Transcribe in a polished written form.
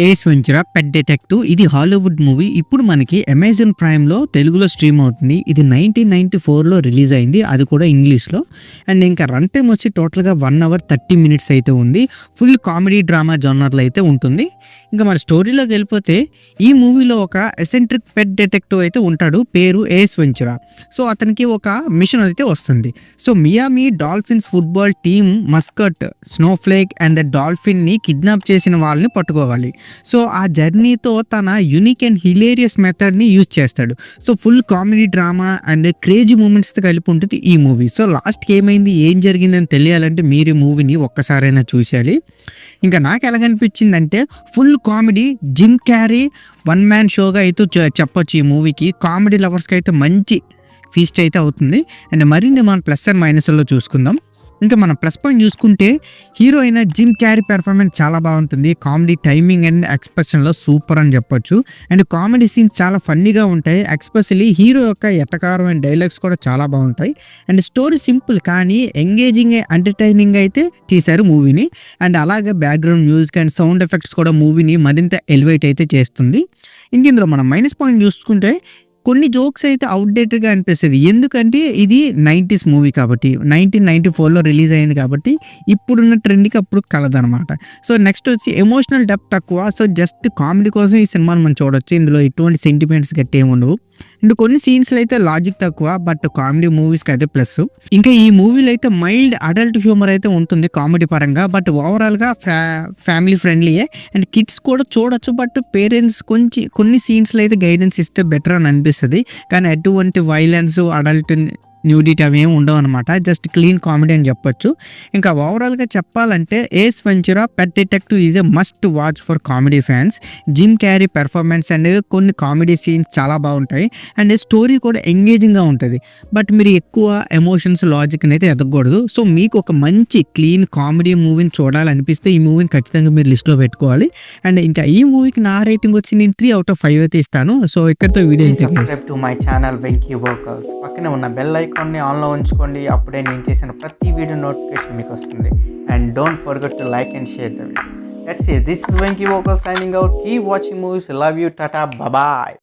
ఏస్ Ventura pet detective ఇది Hollywood movie. ఇప్పుడు మనకి అమెజాన్ ప్రైమ్లో తెలుగులో స్ట్రీమ్ అవుతుంది. ఇది 1994లో రిలీజ్ అయింది, అది కూడా ఇంగ్లీష్లో. అండ్ ఇంకా రన్ టైం వచ్చి టోటల్గా 1 hour 30 minutes అయితే ఉంది. ఫుల్ కామెడీ డ్రామా జోనర్లో అయితే ఉంటుంది. ఇంకా మన స్టోరీలోకి వెళ్ళిపోతే ఈ మూవీలో ఒక ఎసెంట్రిక్ పెట్ డిటెక్టివ్ అయితే ఉంటాడు, పేరు ఏస్ వెంచురా. సో అతనికి ఒక మిషన్ అయితే వస్తుంది. So Miami Dolphins football team mascot, snowflake and the డాల్ఫిన్ని కిడ్నాప్ చేసిన వాళ్ళని పట్టుకోవాలి. సో ఆ జర్నీతో తన యూనిక్ అండ్ హిలేరియస్ మెథడ్ని యూజ్ చేస్తాడు. So full comedy drama and crazy మూమెంట్స్తో కలిపి ఉంటుంది ఈ మూవీ. సో లాస్ట్కి ఏమైంది, ఏం జరిగిందని తెలియాలంటే మీరు ఈ మూవీని ఒక్కసారైనా చూసేయాలి. ఇంకా నాకు ఎలాగనిపించిందంటే full comedy, Jim Carrey one man షోగా అయితే చెప్పొచ్చు. ఈ మూవీకి కామెడీ లవర్స్కి అయితే మంచి ఫీస్ట్ అయితే అవుతుంది. అండ్ మరిన్ని మన ప్లస్ అండ్ మైనస్లో చూసుకుందాం. ఇంకా మన ప్లస్ పాయింట్ చూసుకుంటే హీరో అయిన జిమ్ క్యారీ పెర్ఫార్మెన్స్ చాలా బాగుంటుంది. కామెడీ టైమింగ్ అండ్ ఎక్స్ప్రెషన్లో సూపర్ అని చెప్పొచ్చు. అండ్ కామెడీ సీన్స్ చాలా ఫన్నీగా ఉంటాయి. ఎక్స్పెషల్లీ హీరో యొక్క ఎట్టకారం అండ్ డైలాగ్స్ కూడా చాలా బాగుంటాయి. అండ్ స్టోరీ సింపుల్ కానీ ఎంగేజింగ్ ఎంటర్టైనింగ్ అయితే తీశారు మూవీని. అండ్ అలాగే background music and sound effects కూడా మూవీని మరింత ఎలివేట్ అయితే చేస్తుంది. ఇందులో మనం మైనస్ పాయింట్ చూసుకుంటే కొన్ని జోక్స్ అయితే అవుట్డేటెడ్గా అనిపిస్తుంది. ఎందుకంటే ఇది 90s మూవీ కాబట్టి, 1994లో రిలీజ్ అయింది కాబట్టి ఇప్పుడున్న ట్రెండ్కి అప్పుడు కలదనమాట. సో నెక్స్ట్ వచ్చి ఎమోషనల్ డెప్త్ తక్కువ. సో జస్ట్ కామెడీ కోసం ఈ సినిమాని మనం చూడొచ్చు. ఇందులో ఎటువంటి సెంటిమెంట్స్ గట్టి ఏమి ఉండవు. అండ్ కొన్ని సీన్స్లో అయితే లాజిక్ తక్కువ, బట్ కామెడీ మూవీస్కి అయితే ప్లస్. ఇంకా ఈ మూవీలో అయితే మైల్డ్ అడల్ట్ హ్యూమర్ అయితే ఉంటుంది కామెడీ పరంగా, బట్ ఓవరాల్గా ఫ్యామిలీ ఫ్రెండ్లీయే. అండ్ కిడ్స్ కూడా చూడొచ్చు, బట్ పేరెంట్స్ కొన్ని సీన్స్లో అయితే గైడెన్స్ ఇస్తే బెటర్ అని అనిపిస్తుంది. కానీ ఎటువంటి వైలెన్స్, అడల్ట్ న్యూడిటీ అవి ఏమి ఉండవు అనమాట. జస్ట్ క్లీన్ కామెడీ అని చెప్పొచ్చు. ఇంకా ఓవరాల్గా చెప్పాలంటే Ace Ventura pet detective is a must watch for comedy fans. Jim Carrey performance and కొన్ని కామెడీ సీన్స్ చాలా బాగుంటాయి. అండ్ స్టోరీ కూడా ఎంగేజింగ్గా ఉంటుంది. బట్ మీరు ఎక్కువ ఎమోషన్స్, లాజిక్ని అయితే ఎదగకూడదు. సో మీకు ఒక మంచి క్లీన్ కామెడీ మూవీని చూడాలనిపిస్తే ఈ మూవీని ఖచ్చితంగా మీరు లిస్ట్లో పెట్టుకోవాలి. అండ్ ఇంకా ఈ మూవీకి నా రేటింగ్ వచ్చి నేను 3 out of 5 అయితే ఇస్తాను. సో ఇక్కడితో video subscribe to my channel Venky workers. పక్కనే ఉన్న బెల్ ఐకాన్ని ఆన్లో ఉంచుకోండి. అప్పుడే నేను చేసిన ప్రతి వీడియో నోటిఫికేషన్ మీకు వస్తుంది. And don't forget to like and share the video. That's it. This is Venky Vocal signing out. Keep watching movies. Love you. Tata. Bye bye.